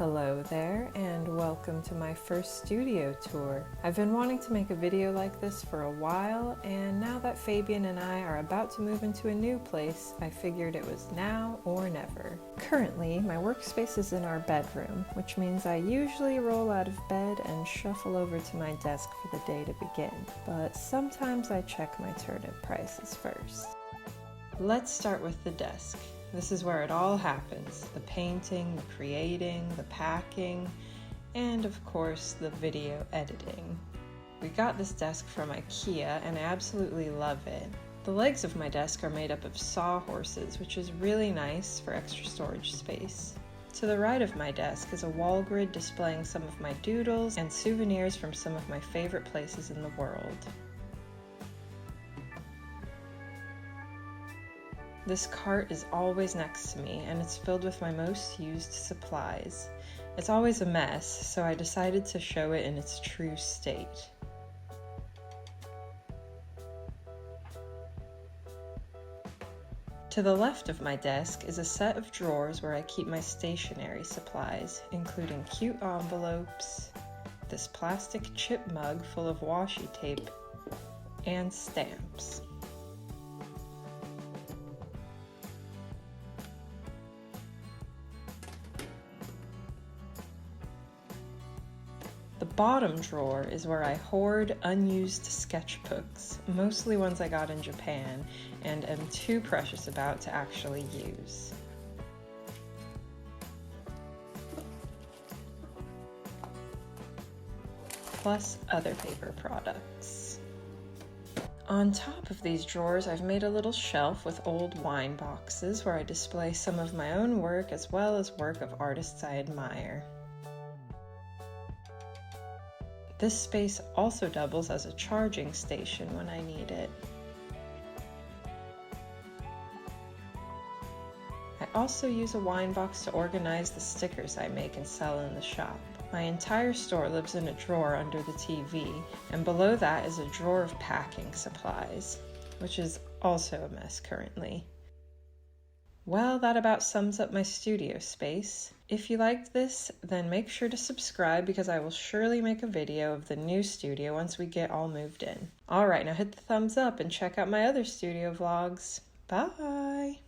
Hello there, and welcome to my first studio tour. I've been wanting to make a video like this for a while, and now that Fabian and I are about to move into a new place, I figured it was now or never. Currently, my workspace is in our bedroom, which means I usually roll out of bed and shuffle over to my desk for the day to begin, but sometimes I check my turnip prices first. Let's start with the desk. This is where it all happens. The painting, the creating, the packing, and of course the video editing. We got this desk from IKEA and I absolutely love it. The legs of my desk are made up of sawhorses, which is really nice for extra storage space. To the right of my desk is a wall grid displaying some of my doodles and souvenirs from some of my favorite places in the world. This cart is always next to me, and it's filled with my most used supplies. It's always a mess, so I decided to show it in its true state. To the left of my desk is a set of drawers where I keep my stationery supplies, including cute envelopes, this plastic chip mug full of washi tape, and stamps. The bottom drawer is where I hoard unused sketchbooks, mostly ones I got in Japan and am too precious about to actually use. Plus other paper products. On top of these drawers, I've made a little shelf with old wine boxes where I display some of my own work as well as work of artists I admire. This space also doubles as a charging station when I need it. I also use a wine box to organize the stickers I make and sell in the shop. My entire store lives in a drawer under the TV, and below that is a drawer of packing supplies, which is also a mess currently. Well, that about sums up my studio space. If you liked this, then make sure to subscribe because I will surely make a video of the new studio once we get all moved in. Alright, now hit the thumbs up and check out my other studio vlogs. Bye!